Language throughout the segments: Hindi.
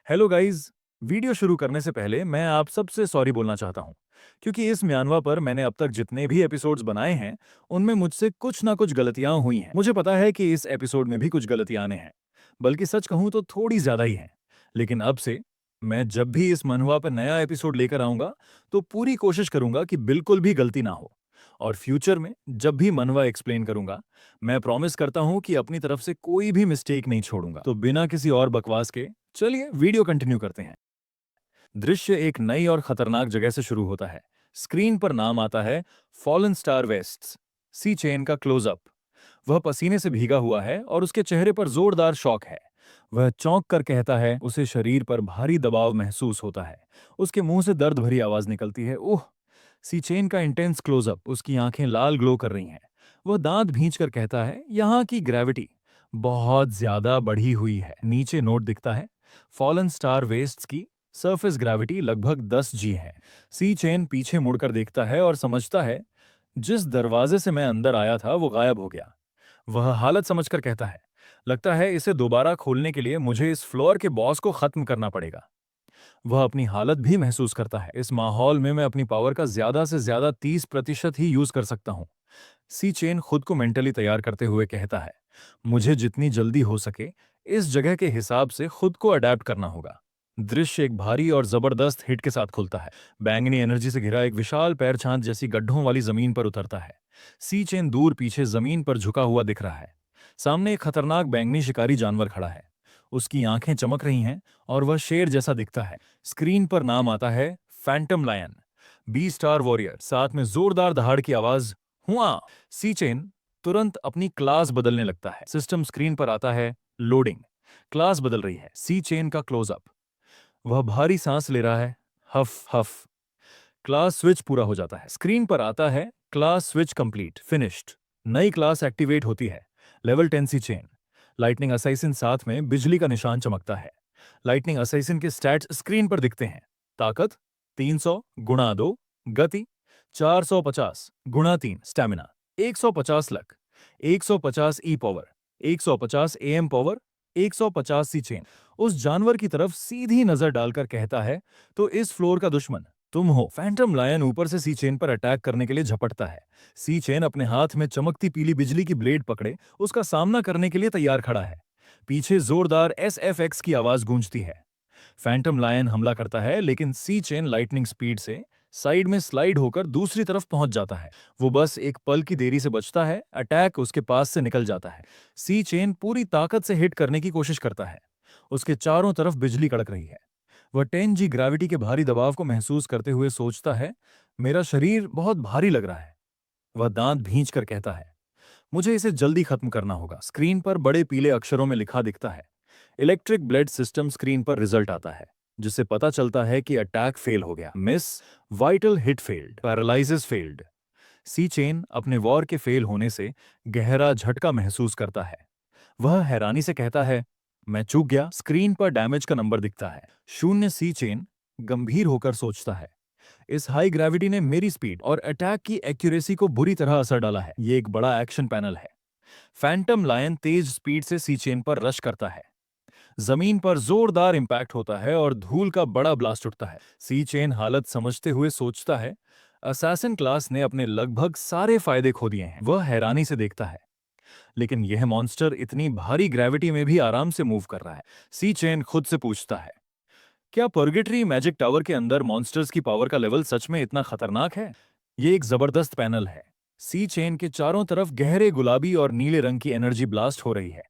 Hello guys. वीडियो शुरू करने से पहले मैं आप सबसे सॉरी बोलना चाहता हूँ क्योंकि इस म्यांवा पर मैंने अब तक जितने भी एपिसोड्स बनाए हैं उनमें मुझसे कुछ ना कुछ गलतियां हुई हैं। मुझे पता है कि इस एपिसोड में भी कुछ गलतियां आने हैं, बल्कि सच कहूँ तो थोड़ी ज्यादा ही हैं। लेकिन अब से मैं जब भी इस मनहुआ पर नया एपिसोड लेकर आऊंगा तो पूरी कोशिश करूंगा कि बिल्कुल भी गलती ना हो। और फ्यूचर में जब भी मनहुआ एक्सप्लेन करूंगा, मैं प्रॉमिस करता हूं कि अपनी तरफ से कोई भी मिस्टेक नहीं छोड़ूंगा। तो बिना किसी और बकवास के चलिए वीडियो कंटिन्यू करते हैं। दृश्य एक नई और खतरनाक जगह से शुरू होता है। स्क्रीन पर नाम आता है फॉलन स्टार वेस्ट्स। सी चेन का क्लोजअप। वह पसीने से भीगा हुआ है और उसके चेहरे पर जोरदार शॉक है। वह चौंक कर कहता है, उसे शरीर पर भारी दबाव महसूस होता है। उसके मुंह से दर्द भरी आवाज निकलती है, ओह। सी चेन का इंटेंस क्लोजअप, उसकी आंखें लाल ग्लो कर रही हैं। वह दांत भींच कर कहता है, यहाँ की ग्रेविटी बहुत ज्यादा बढ़ी हुई है। नीचे नोट दिखता है, फॉलन स्टार वेस्ट्स की सरफेस ग्रेविटी लगभग 10 जी है। सी चेन पीछे मुड़कर देखता है और समझता है, जिस दरवाजे से मैं अंदर आया था वो गायब हो गया। वह हालत समझकर कहता है, लगता है इसे दोबारा खोलने के लिए मुझे इस फ्लोर के बॉस को खत्म करना पड़ेगा। वह अपनी हालत भी महसूस करता है, इस माहौल में मैं अपनी पावर का ज्यादा से ज्यादा 30% ही यूज कर सकता हूं। सी चेन खुद को मेंटली तैयार करते हुए कहता है, मुझे जितनी जल्दी हो सके इस जगह के हिसाब से खुद को अडेप्ट करना होगा। दृश्य एक भारी और जबरदस्त हिट के साथ खुलता है। बैंगनी एनर्जी से घिरा एक विशाल पैर छांद जैसी गड्ढों वाली जमीन पर उतरता है। सी चेन दूर पीछे जमीन पर झुका हुआ दिख रहा है। सामने एक खतरनाक बैंगनी शिकारी जानवर खड़ा है। उसकी आंखें चमक रही हैं और वह शेर जैसा दिखता है। स्क्रीन पर नाम आता है phantom lion. B star warrior, साथ में जोरदार दहाड़ की आवाज, हुआ। सी चेन तुरंत अपनी क्लास बदलने लगता है। सिस्टम स्क्रीन पर आता है, लोडिंग। क्लास बदल रही है। सी चेन का क्लोजअप। वह भारी सांस ले रहा है, हफ हफ। क्लास स्विच पूरा हो जाता है। स्क्रीन पर आता है, क्लास स्विच कंप्लीट, फिनिश्ड। नई क्लास एक्टिवेट होती है। लेवल 10 सी चेन। लाइटनिंग असैसिन, साथ में बिजली का निशान चमकता है। लाइटनिंग असैसिन के स्टैट्स स्क्रीन पर दिखते हैं। ताकत 300 गुणा 2, गति 450 गुणा 3, stamina 150 luck, 150 E power, 150 AM power, 150 C chain. उस जानवर की तरफ सीधी नजर डालकर कहता है, तो इस फ्लोर का दुश्मन तुम हो। फैंटम लायन ऊपर से सी चेन पर अटैक करने के लिए झपटता है। सी चेन अपने हाथ में चमकती पीली बिजली की ब्लेड पकड़े उसका सामना करने के लिए तैयार खड़ा है। पीछे जोरदार एसएफएक्स की आवाज गूंजती है। फैंटम लायन हमला करता है, लेकिन सी चेन लाइटनिंग स्पीड से साइड में स्लाइड होकर दूसरी तरफ पहुंच जाता है। वो बस एक पल की देरी से बचता है, अटैक उसके पास से निकल जाता है। सी चेन पूरी ताकत से हिट करने की कोशिश करता है। उसके चारों तरफ बिजली कड़क रही है। वह 10 जी ग्रेविटी के भारी दबाव को महसूस करते हुए सोचता है, मेरा शरीर बहुत भारी लग रहा है। वह दांत भींच कर कहता है, मुझे इसे जल्दी खत्म करना होगा। स्क्रीन पर बड़े पीले अक्षरों में लिखा दिखता है, इलेक्ट्रिक ब्लेड सिस्टम। स्क्रीन पर रिजल्ट आता है, जिससे पता चलता है कि अटैक फेल हो गया। Miss, vital hit failed, paralysis failed. Si Chen अपने वॉर के फेल होने से गहरा झटका महसूस करता है। वह हैरानी से कहता है, मैं चूक गया। स्क्रीन पर डैमेज का नंबर दिखता है, 0। सी चेन गंभीर होकर सोचता है, इस हाई ग्रेविटी ने मेरी स्पीड और अटैक की एक्यूरेसी को बुरी तरह असर डाला है। ये एक बड़ा एक्शन पैनल है। फैंटम लायन तेज स्पीड से सी चेन पर रश करता है। जमीन पर जोरदार इंपैक्ट होता है और धूल का बड़ा ब्लास्ट उठता है। सी चेन हालत समझते हुए सोचता है, असैसिन क्लास ने अपने लगभग सारे फायदे खो दिए हैं। वह हैरानी से देखता है, लेकिन यह मॉन्स्टर इतनी भारी ग्रेविटी में भी आराम से मूव कर रहा है। सी चेन खुद से पूछता है, क्या पर्गेटरी मैजिक टावर के अंदर मॉन्स्टर्स की पावर का लेवल सच में इतना खतरनाक है? ये एक जबरदस्त पैनल है। सी चेन के चारों तरफ गहरे गुलाबी और नीले रंग की एनर्जी ब्लास्ट हो रही है।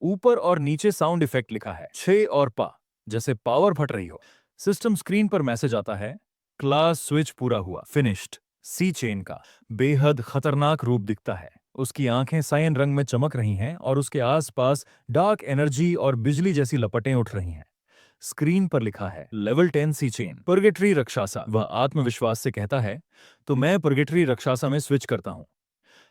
ऊपर और नीचे साउंड इफेक्ट लिखा है, छे और पा, जैसे पावर फट रही हो। सिस्टम स्क्रीन पर मैसेज आता है, क्लास स्विच पूरा हुआ, फिनिश्ड। सी चेन का बेहद खतरनाक रूप दिखता है। उसकी आंखें सायन रंग में चमक रही हैं और उसके आसपास डार्क एनर्जी और बिजली जैसी लपटें उठ रही हैं। स्क्रीन पर लिखा है, लेवल 10 सी चेन, पर्गेटरी रक्षासा। वह आत्मविश्वास से कहता है, तो मैं पर्गेटरी रक्षासा में स्विच करता हूं।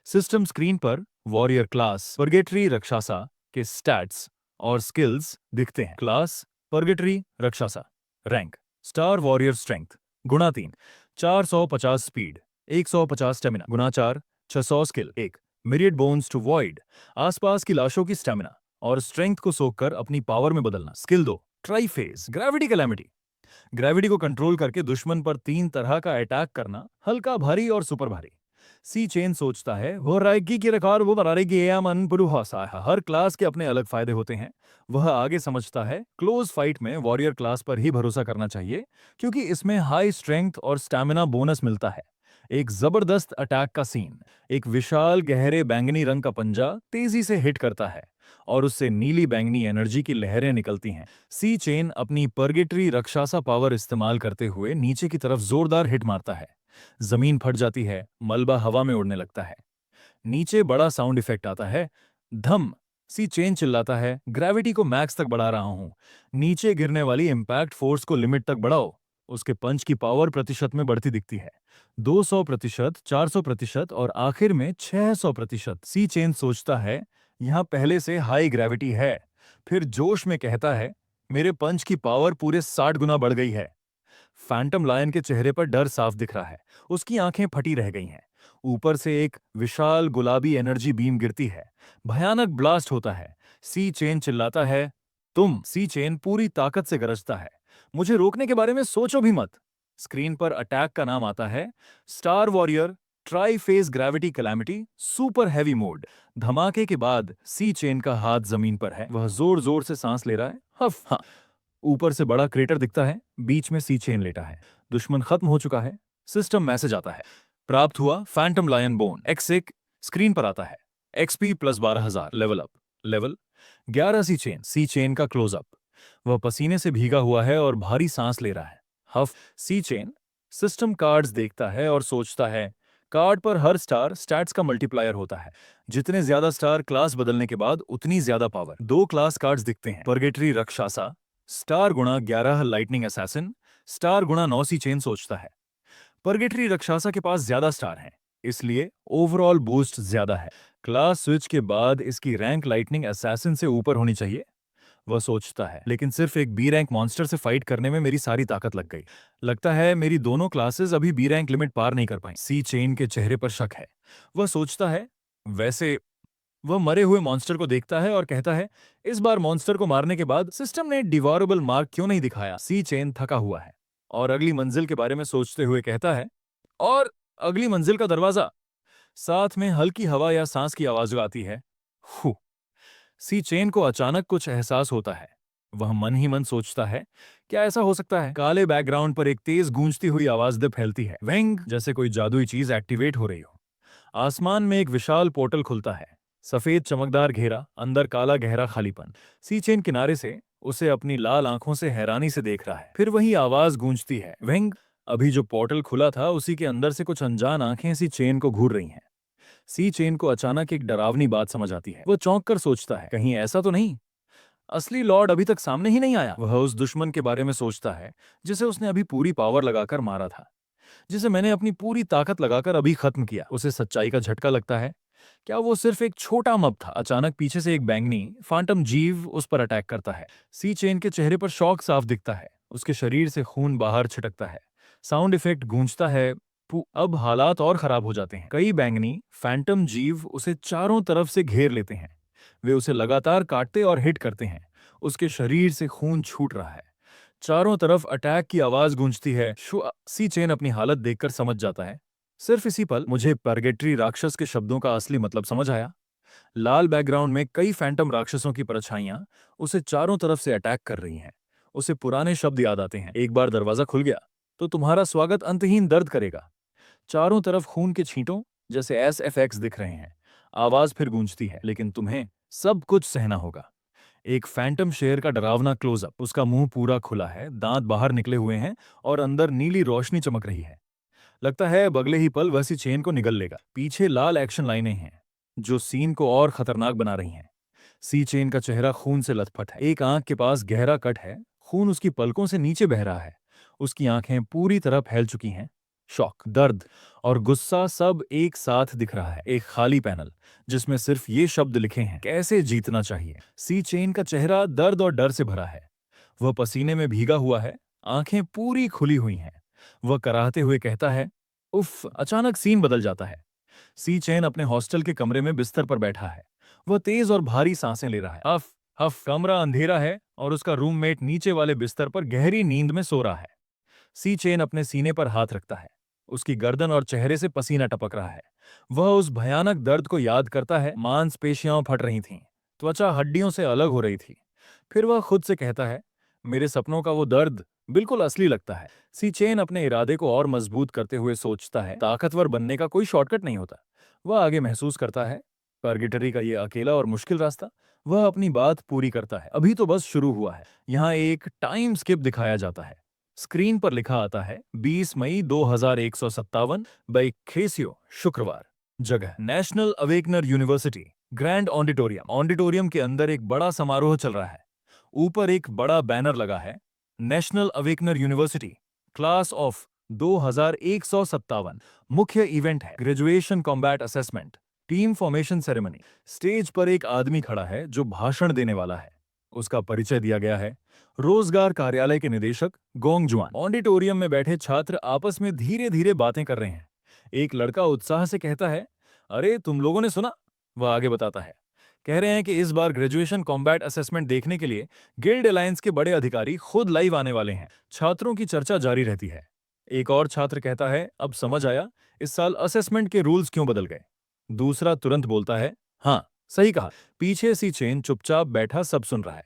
सिस्टम स्क्रीन पर वॉरियर क्लास पर्गेटरी रक्षासा के स्टैट्स और स्किल्स दिखते हैं। Class purgatory Rakshasa. Rank star warrior, strength गुणा 3, 450 स्पीड, 150 स्टेमिना गुणा 4, 600 skill 1, myriad bones to void, आसपास की लाशों की स्टेमिना और स्ट्रेंथ को सोखकर अपनी पावर में बदलना, स्किल 2, ट्राईफेज ग्रेविटी कैलेमिटी। ग्रेविटी को कंट्रोल करके दुश्मन पर 3 तरह का अटैक करना, हल्का, भारी और सुपर भारी। सी चेन सोचता है वो राइगी की रिकॉर्ड वो बना रहेगी मन पुरुषा। हर क्लास के अपने अलग फायदे होते हैं। वह आगे समझता है क्लोज फाइट में वॉरियर क्लास पर ही भरोसा करना चाहिए, क्योंकि इसमें हाई स्ट्रेंथ और स्टैमिना बोनस मिलता है। एक जबरदस्त अटैक का सीन। एक विशाल गहरे बैंगनी रंग का पंजा तेजी से हिट करता है और उससे नीली बैंगनी एनर्जी की लहरें निकलती हैं। सी चेन अपनी पर्गेटरी रक्षासा पावर इस्तेमाल करते हुए नीचे की तरफ जोरदार हिट मारता है। जमीन फट जाती है, मलबा हवा में उड़ने लगता है। नीचे बड़ा साउंड इफेक्ट आता है, धम। सी चेन चिल्लाता है, ग्रेविटी को मैक्स तक बढ़ा रहा हूं। नीचे गिरने वाली इंपैक्ट फोर्स को लिमिट तक बढ़ाओ। उसके पंच की पावर प्रतिशत में बढ़ती दिखती है, 200%, 400% और आखिर में 600%। सी चेन सोचता है यहां पहले से हाई ग्रेविटी है। फिर जोश में कहता है, मेरे पंच की पावर पूरे 60 गुना बढ़ गई है। फैंटम लायन के चेहरे पर डर साफ दिख रहा है। उसकी आंखें फटी रह गई हैं। ऊपर से एक विशाल गुलाबी एनर्जी बीम गिरती है। भयानक ब्लास्ट होता है। सी चेन चिल्लाता है, तुम। सी चेन पूरी ताकत से गरजता है, मुझे रोकने के बारे में सोचो भी मत। स्क्रीन पर अटैक का नाम आता है, star warrior try face gravity calamity super heavy mode. धमाके के बाद सी चेन का हाथ जमीन पर है। वह जोर जोर से सांस ले रहा है। हफ हाँ। ऊपर से बड़ा क्रेटर दिखता है, बीच में सी चेन लेटा है। दुश्मन खत्म हो चुका है। सिस्टम मैसेज आता है, प्राप्त हुआ Phantom lion bone X1। Screen पर आता है, XP plus 12,000 level up. Level 11। सी चेन का क्लोजअप। वह पसीने से भीगा हुआ है और भारी सांस ले रहा है। हफ। सी चेन सिस्टम कार्ड्स देखता है और सोचता है, कार्ड पर हर स्टार स्टैट्स का मल्टीप्लायर होता है। जितने ज्यादा स्टार क्लास बदलने के बाद उतनी ज्यादा पावर। 2 क्लास कार्ड्स दिखते हैं, पर्गेटरी रक्षासा स्टार गुणा 11 लाइटनिंग असैसिन, स्टार गुणा 9। सी चेन सोचता है, पर्गेटरी रक्षासा के पास ज्यादा स्टार हैं, इसलिए ओवरऑल बूस्ट ज्यादा है। क्लास स्विच के बाद इसकी रैंक लाइटनिंग असैसिन से ऊपर होनी चाहिए। वह सोचता है, लेकिन सिर्फ एक बी रैंक मॉन्स्टर से फाइट करने में मेरी सारी ताकत लग गई। लगता है मेरी दोनों क्लासेस अभी बी रैंक लिमिट पार नहीं कर पाई। सी चेन के चेहरे पर शक है। वह सोचता है, वैसे। वह मरे हुए मॉन्स्टर को देखता है और कहता है, इस बार मॉन्स्टर को मारने के बाद सिस्टम ने डिवॉरेबल मार्क क्यों नहीं दिखाया। सी चेन थका हुआ है और अगली मंजिल के बारे में सोचते हुए कहता है, और अगली मंजिल का दरवाजा। साथ में हल्की हवा या सांस की आवाज आती है। फू। सी चेन को अचानक कुछ एहसास होता है। वह मन ही मन सोचता है, क्या ऐसा हो सकता है। काले बैकग्राउंड पर एक तेज गूंजती हुई आवाज दे फैलती है, वेंग, जैसे कोई जादुई चीज एक्टिवेट हो रही हो। आसमान में एक विशाल पोर्टल खुलता है, सफेद चमकदार घेरा, अंदर काला गहरा खालीपन। सी चेन किनारे से उसे अपनी लाल आंखों से हैरानी से देख रहा है। फिर वही आवाज गूंजती है, वेंग। अभी जो पोर्टल खुला था उसी के अंदर से कुछ अनजान आंखें सी चेन को घूर रही हैं। सी चेन को अचानक एक डरावनी बात समझ आती है। वो चौंक कर सोचता है, कहीं ऐसा तो नहीं असली लॉर्ड अभी तक सामने ही नहीं आया। वह उस दुश्मन के बारे में सोचता है जिसे उसने अभी पूरी पावर लगाकर मारा था, जिसे मैंने अपनी पूरी ताकत लगाकर अभी खत्म किया। उसे सच्चाई का झटका लगता है, क्या वो सिर्फ एक छोटा मब था। अचानक पीछे से एक बैंगनी फांटम जीव उस पर अटैक करता है। सी चेन के चेहरे पर शॉक साफ दिखता है। उसके शरीर से खून बाहर छिटकता है। साउंड इफेक्ट गूंजता है। अब हालात और खराब हो जाते हैं। कई बैंगनी फैंटम जीव उसे चारों तरफ से घेर लेते हैं। वे उसे लगातार काटते और हिट करते हैं। उसके शरीर से खून छूट रहा है। चारों तरफ अटैक की आवाज गूंजती है। सी चेन अपनी हालत देखकर समझ जाता है। सिर्फ इसी पल मुझे पर्गेटरी राक्षस के शब्दों का असली मतलब समझ आया। लाल बैकग्राउंड में कई फैंटम राक्षसों की परछाइयां उसे चारों तरफ से अटैक कर रही हैं। उसे पुराने शब्द याद आते हैं, एक बार दरवाजा खुल गया तो तुम्हारा स्वागत अंतहीन दर्द करेगा। चारों तरफ खून के छींटों जैसे SFX दिख रहे हैं। आवाज फिर गूंजती है, लेकिन तुम्हें सब कुछ सहना होगा। एक फैंटम शेर का डरावना क्लोजअप। उसका मुंह पूरा खुला है, दांत बाहर निकले हुए हैं और अंदर नीली रोशनी चमक रही है। लगता है अगले ही पल वह सी चेन को निगल लेगा। पीछे लाल एक्शन लाइनें हैं जो सीन को और खतरनाक बना रही हैं। सी चेन का चेहरा खून से लथपथ है। एक आंख के पास गहरा कट है, खून उसकी पलकों से नीचे बह रहा है। उसकी आंखें पूरी तरह फैल चुकी हैं। शौक, दर्द और गुस्सा सब एक साथ दिख रहा है। एक खाली पैनल जिसमें सिर्फ ये शब्द लिखे हैं, कैसे जीतना चाहिए। सी चेन का चेहरा दर्द और डर से भरा है। वह पसीने में भीगा हुआ है, आंखें पूरी खुली हुई हैं। वह कराहते हुए कहता है, उफ। अचानक सीन बदल जाता है। सी चेन अपने हॉस्टल के कमरे में बिस्तर पर बैठा है। वह तेज और भारी सांसें ले रहा है। अफ हफ कमरा अंधेरा है और उसका रूममेट नीचे वाले बिस्तर पर गहरी नींद में सो रहा है। सी चेन अपने सीने पर हाथ रखता है। उसकी गर्दन और चेहरे से पसीना टपक रहा है। वह उस भयानक दर्द को याद करता है। मांसपेशियां फट रही थीं, त्वचा हड्डियों से अलग हो रही थी। फिर वह खुद से कहता है, मेरे सपनों का वो दर्द बिल्कुल असली लगता है। सी चेन अपने इरादे को और मजबूत करते हुए सोचता है, ताकतवर बनने का कोई शॉर्टकट नहीं होता। वह आगे महसूस करता है, पर्गिटरी का ये अकेला और मुश्किल रास्ता। वह अपनी बात पूरी करता है, अभी तो बस शुरू हुआ है। यहाँ एक टाइम स्किप दिखाया जाता है। स्क्रीन पर लिखा आता है 20 मई 2157 बाई खेसियो, शुक्रवार। जगह national awakener university, grand auditorium. Auditorium के अंदर एक बड़ा समारोह चल रहा है। ऊपर एक बड़ा बैनर लगा है, national awakener university class of 2157। मुख्य इवेंट है graduation combat assessment, team formation ceremony. Stage पर एक आदमी खड़ा है जो भाषण देने वाला है। उसका परिचय दिया गया है, रोजगार कार्यालय के निदेशक गोंग जुआन। ऑडिटोरियम में बैठे छात्र आपस में धीरे धीरे बातें कर रहे हैं। एक लड़का उत्साह से कहता है, अरे तुम लोगों ने सुना? वह आगे बताता है, कह रहे हैं कि इस बार ग्रेजुएशन कॉम्बैट असेसमेंट देखने के लिए गिल्ड अलायंस के बड़े अधिकारी खुद लाइव आने वाले हैं। छात्रों की चर्चा जारी रहती है। एक और छात्र कहता है, अब समझ आया इस साल असेसमेंट के रूल्स क्यों बदल गए। दूसरा तुरंत बोलता है, हाँ सही कहा। पीछे सी चेन चुपचाप बैठा सब सुन रहा है।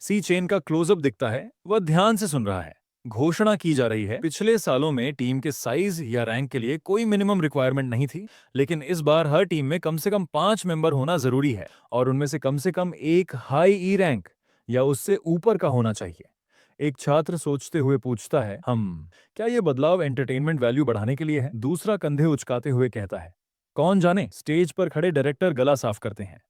सी चेन का क्लोजअप दिखता है, वह ध्यान से सुन रहा है। घोषणा की जा रही है, पिछले सालों में टीम के साइज या रैंक के लिए कोई मिनिमम रिक्वायरमेंट नहीं थी, लेकिन इस बार हर टीम में कम से कम 5 मेंबर होना जरूरी है और उनमें से कम एक हाई ई रैंक या उससे ऊपर का होना चाहिए। एक छात्र सोचते हुए पूछता है, हम क्या ये बदलाव एंटरटेनमेंट वैल्यू बढ़ाने के लिए है? दूसरा कंधे उचकाते हुए कहता है, कौन जाने। स्टेज पर खड़े डायरेक्टर गला साफ करते हैं।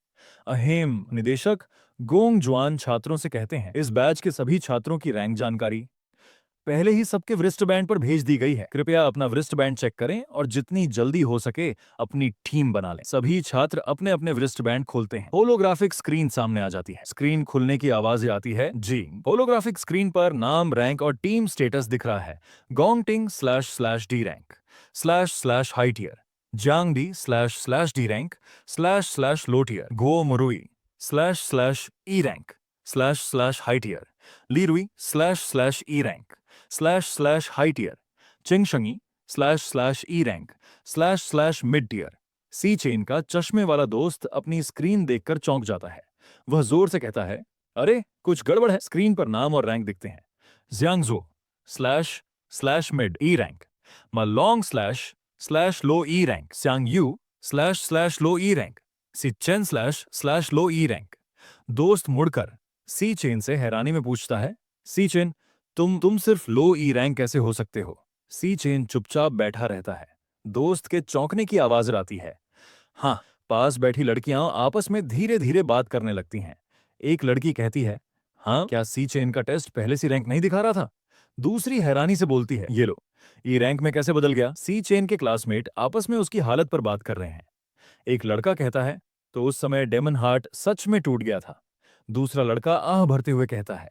अहेम निदेशक गोंग जुआन छात्रों से कहते हैं, इस बैच के सभी छात्रों की रैंक जानकारी पहले ही सबके वृष्ट बैंड पर भेज दी गई है। कृपया अपना वृष्ट बैंड चेक करें और जितनी जल्दी हो सके अपनी टीम बना लें। सभी छात्र अपने अपने वृष्ट बैंड खोलते हैं। होलोग्राफिक स्क्रीन सामने आ जाती है। स्क्रीन खुलने की आवाज आती है, जी। होलोग्राफिक स्क्रीन पर नाम, रैंक और टीम स्टेटस दिख रहा है। Gongting //D rank //high tier, Jangdi //D rank //low tier, Go Murui //E rank //high tier, Lirui //E rank //high tier, Chingshangi //E rank //mid tier. Si Chen का चश्मे वाला दोस्त अपनी स्क्रीन देखकर चौंक जाता है। वह जोर से कहता है, अरे कुछ गड़बड़ है। स्क्रीन पर नाम और रैंक दिखते हैं, जियांगजो //मिड ई रैंक, मालोंग //लो ई रैंक, सियांगयू //लो ई रैंक, सिचेन //लो ई रैंक। दोस्त मुड़कर सी चेन से हैरानी में पूछता है, सी चेन तुम सिर्फ लो ई रैंक कैसे हो सकते हो? सी चेन चुपचाप बैठा रहता है। दोस्त के चौंकने की आवाज आती है। हाँ, पास बैठी लड़कियां आपस में धीरे धीरे बात करने लगती हैं। एक लड़की कहती है, हाँ क्या सी चेन का टेस्ट पहले सी रैंक नहीं दिखा रहा था? दूसरी हैरानी से बोलती है, ये लो, ई रैंक में कैसे बदल गया? सी चेन के क्लासमेट आपस में उसकी हालत पर बात कर रहे हैं। एक लड़का कहता है, तो उस समय डेमन हार्ट सच में टूट गया था। दूसरा लड़का आह भरते हुए कहता है,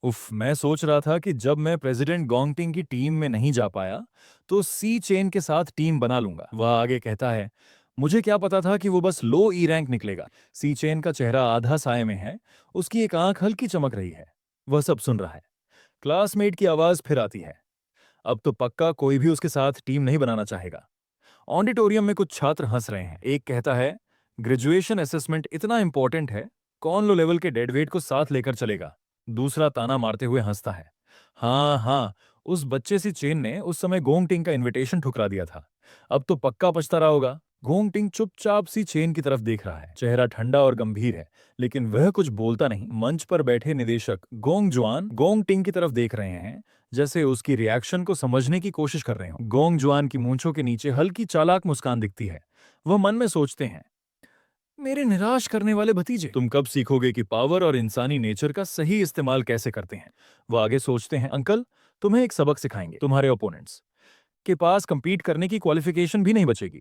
उफ, मैं सोच रहा था कि जब मैं प्रेसिडेंट गोंगटिंग की टीम में नहीं जा पाया तो सी चेन के साथ टीम बना लूंगा। वह आगे कहता है, मुझे क्या पता था कि वो बस लो ई रैंक निकलेगा। सी चेन का चेहरा आधा साए में है, उसकी एक आंख हल्की चमक रही है। वह सब सुन रहा है। क्लासमेट की आवाज फिर आती है, अब तो पक्का कोई भी उसके साथ टीम नहीं बनाना चाहेगा। ऑडिटोरियम में कुछ छात्र हंस रहे हैं। एक कहता है, ग्रेजुएशन असेसमेंट इतना इंपॉर्टेंट है, कौन लो लेवल के डेड वेट को साथ लेकर चलेगा? दूसरा ताना मारते हुए हंसता है, हाँ हाँ, उस बच्चे सी चेन ने उस समय गोंगटिंग का इनविटेशन ठुकरा दिया था, अब तो पक्का पछता रहा होगा। गोंगटिंग चुपचाप सी चेन की तरफ देख रहा है। चेहरा ठंडा और गंभीर है, लेकिन वह कुछ बोलता नहीं। मंच पर बैठे निदेशक गोंग जुआन गोंगटिंग की तरफ देख रहे हैं, जैसे उसकी रिएक्शन को समझने की कोशिश कर रहे हो। गोंग जुआन की मूंछों के नीचे हल्की चालाक मुस्कान दिखती है। वह मन में सोचते हैं, मेरे निराश करने वाले भतीजे, तुम कब सीखोगे कि पावर और इंसानी नेचर का सही इस्तेमाल कैसे करते हैं? वो आगे सोचते हैं, अंकल तुम्हें एक सबक सिखाएंगे। तुम्हारे ओपोनेंट्स के पास कंपीट करने की क्वालिफिकेशन भी नहीं बचेगी।